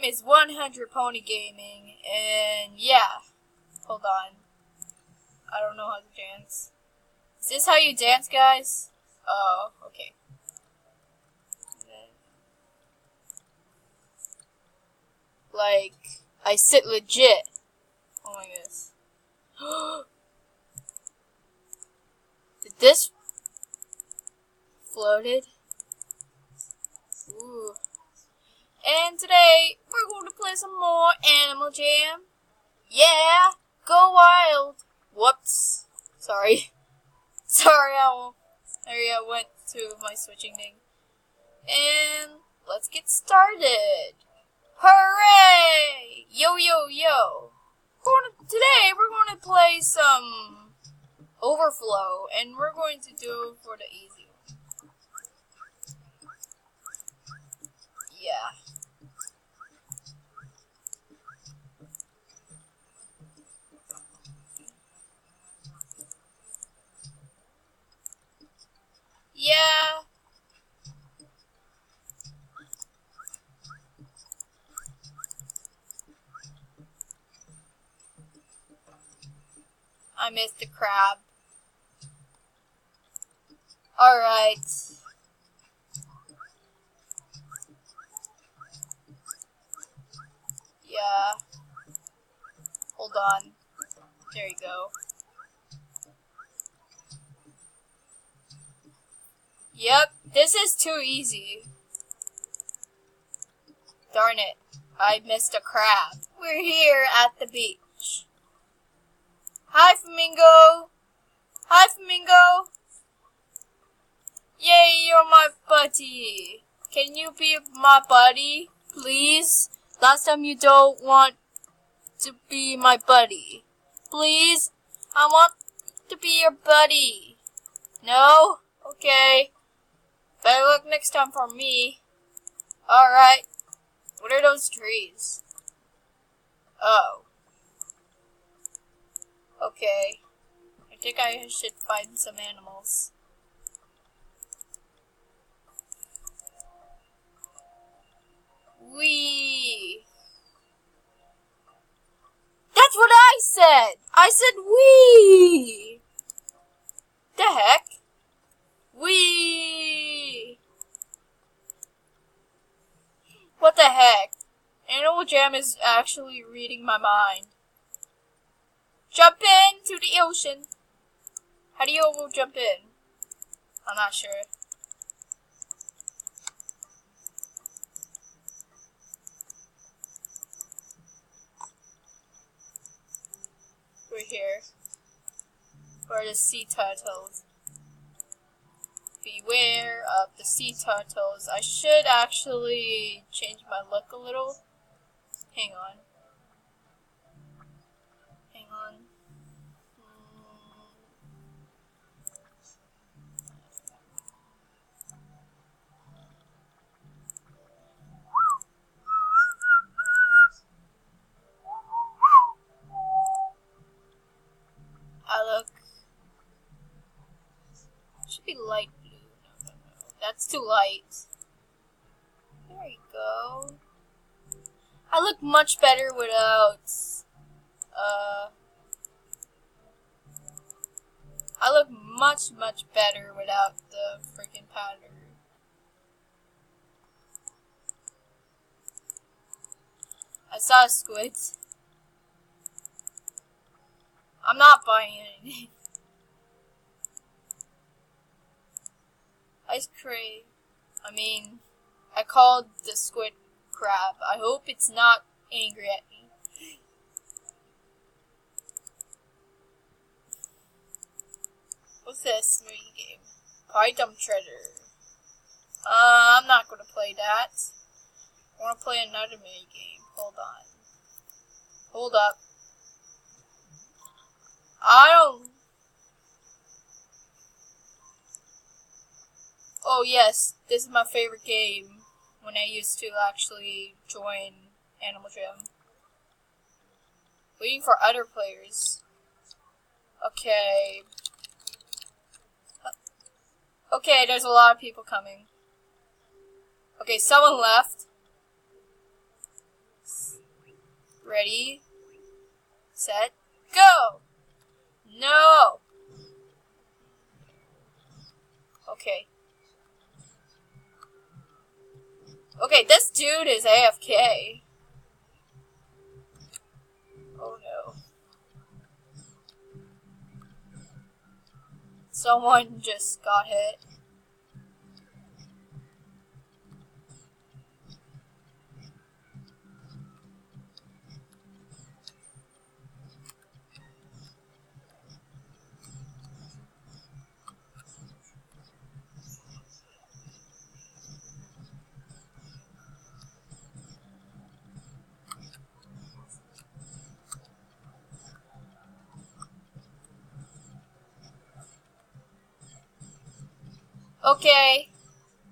name is 100 Pony Gaming, and yeah, hold on. I don't know how to dance. Is this how you dance, guys? Oh, okay. Like, I sit legit. Oh my goodness. Did this floated? Ooh. And today, we're going to play some more Animal Jam. Yeah! Go wild! Whoops. Sorry. Sorry, I went to my switching thing. And let's get started. Hooray! Yo, yo, yo. Today, we're going to play some Overflow, and we're going to do it for the easy one. Yeah. Yeah. I missed the crab. Alright. Yeah. Hold on. There you go. Yep, this is too easy. Darn it. I missed a crab. We're here at the beach. Hi, Flamingo. Hi, Flamingo. Yay, you're my buddy. Can you be my buddy, please? Last time you don't want to be my buddy. Please? I want to be your buddy. No? Okay. Better look next time for me. Alright. What are those trees? Oh. Okay. I think I should find some animals. Wee. That's what I said! I said wee! The heck? Wee! What the heck? Animal Jam is actually reading my mind. Jump into the ocean. How do you jump in? I'm not sure. We're here. We're the sea turtles. Beware of the sea turtles. I should actually change my look a little. Hang on. Hang on. I look. Should be light blue. No. That's too light. There you go. I look much better without, I look much better without the freaking powder. I saw a squid. I'm not buying anything. Ice cream. I called the squid crab. I hope it's not angry at me. What's this mini game? Pie Dump Treasure. I'm not gonna play that. I wanna play another mini game. Hold on. Hold up. Oh yes, this is my favorite game when I used to actually join Animal Jam. Waiting for other players. Okay. Okay, there's a lot of people coming. Okay, someone left. Ready, set, go! No! Okay. Okay, this dude is AFK. Oh no. Someone just got hit. Okay.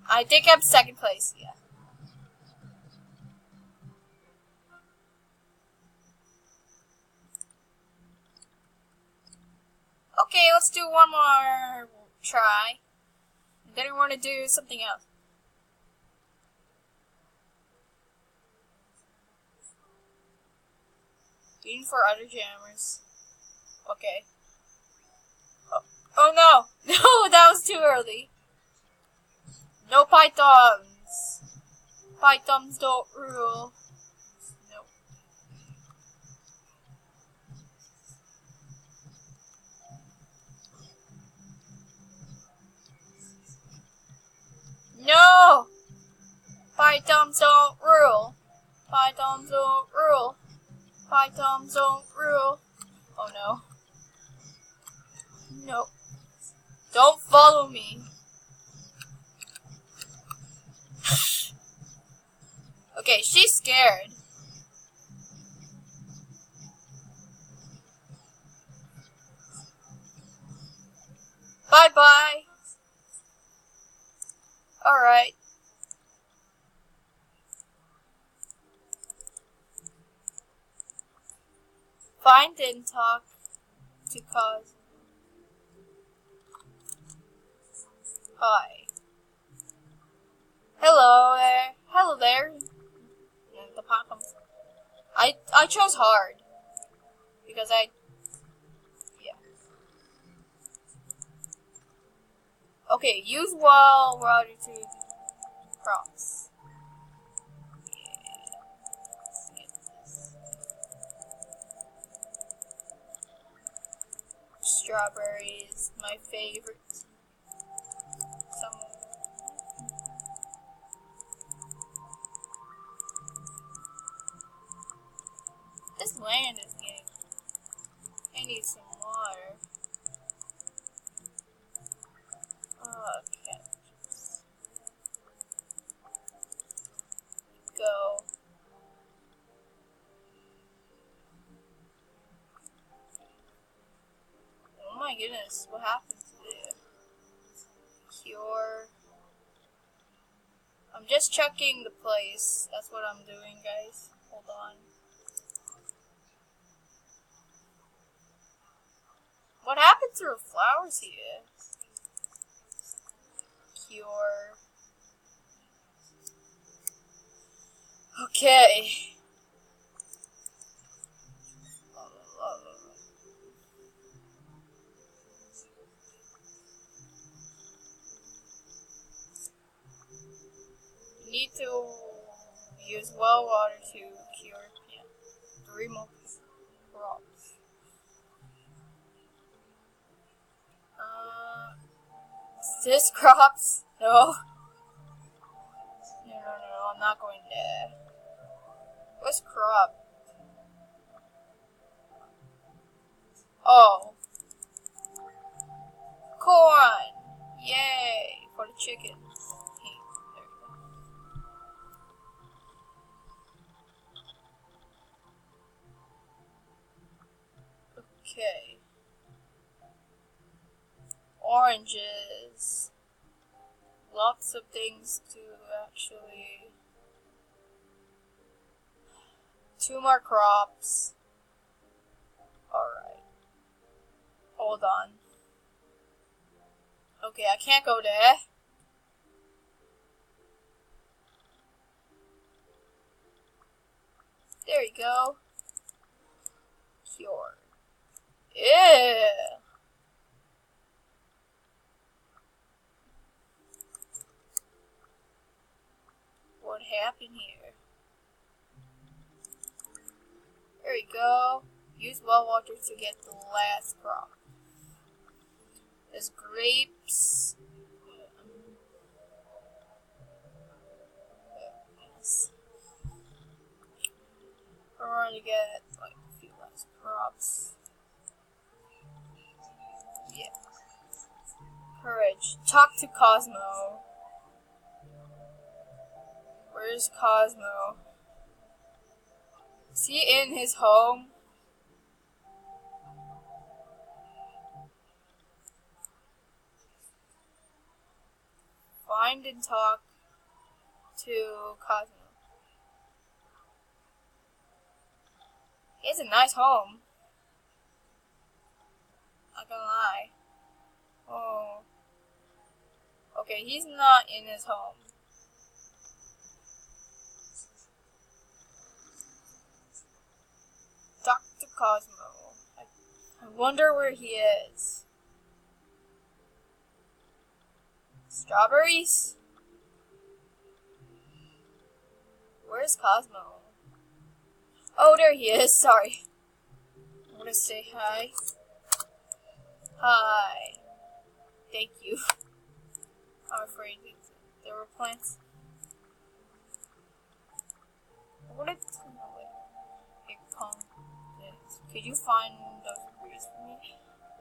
I think I'm second place, yeah. Okay, let's do one more try. Then I want to do something else. Waiting for other jammers. Okay. Oh no! No, that was too early. No pythons. Pythons don't rule. No. No! Pythons don't rule. Pythons don't rule. Pythons don't rule. Oh no. No. Don't follow me. Okay, she's scared. Bye-bye. Alright. Find and talk to cause. Hi. Hello there. Hello there. The pop. I chose hard because yeah. Okay, use wall router to cross. Yeah. Let's get this. Strawberries, my favorite. Some. This land is getting. I need some water. Okay. Go. Oh my goodness, what happened to it? Cure. I'm just checking the place. That's what I'm doing, guys. Hold on. What happened to the flowers here? Cure. Okay. You need to use well water to cure 3 more crops. Is this crops? No. No, I'm not going there. What's crop? Oh. Corn! Yay! For the chickens. There we go. Okay. Oranges. Lots of things to actually. 2 more crops. Alright. Hold on. Okay, I can't go there. There we go. Ew. What happened here? There we go. Use well water to get the last crop. There's grapes. Yes. We're going to get like a few last crops. Yeah. Courage. Talk to Cosmo. Where's Cosmo? Is he in his home? Find and talk to Cosmo. He has a nice home. Not gonna lie. Oh. Okay, he's not in his home. Dr. Cosmo. I wonder where he is. Strawberries? Where's Cosmo? Oh, there he is. Sorry. I'm gonna say hi. Hi. Thank you. I'm afraid there were plants. What is could you find those berries for me?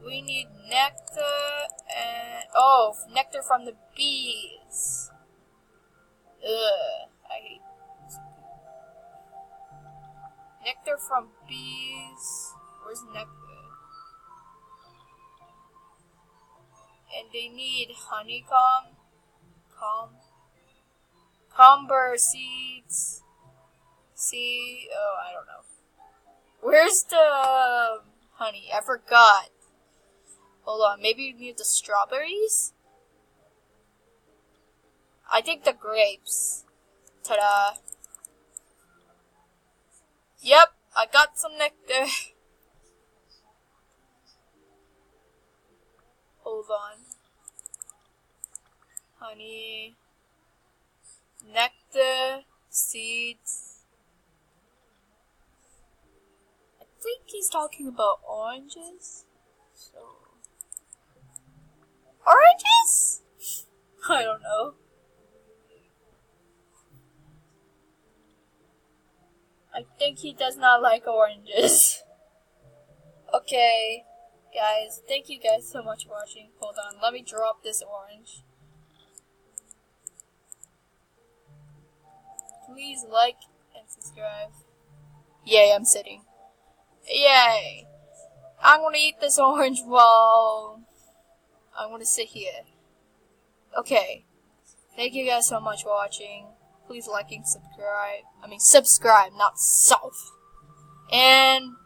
We need nectar and nectar from the bees. Ugh, I hate this. Nectar from bees. Where's nectar? And they need honeycomb. Comber seeds. I don't know. Where's the honey? I forgot. Hold on, maybe we need the strawberries? I think the grapes. Ta-da. Yep, I got some nectar. Hold on. Honey. Nectar. Seeds. I think he's talking about oranges. So. Oranges? I don't know. I think he does not like oranges. Okay, guys, thank you guys so much for watching. Hold on, let me drop this orange. Please like and subscribe. Yay, I'm sitting. Yay! I'm gonna eat this orange while I'm gonna sit here. Okay. Thank you guys so much for watching. Please like and subscribe. Subscribe, not self. And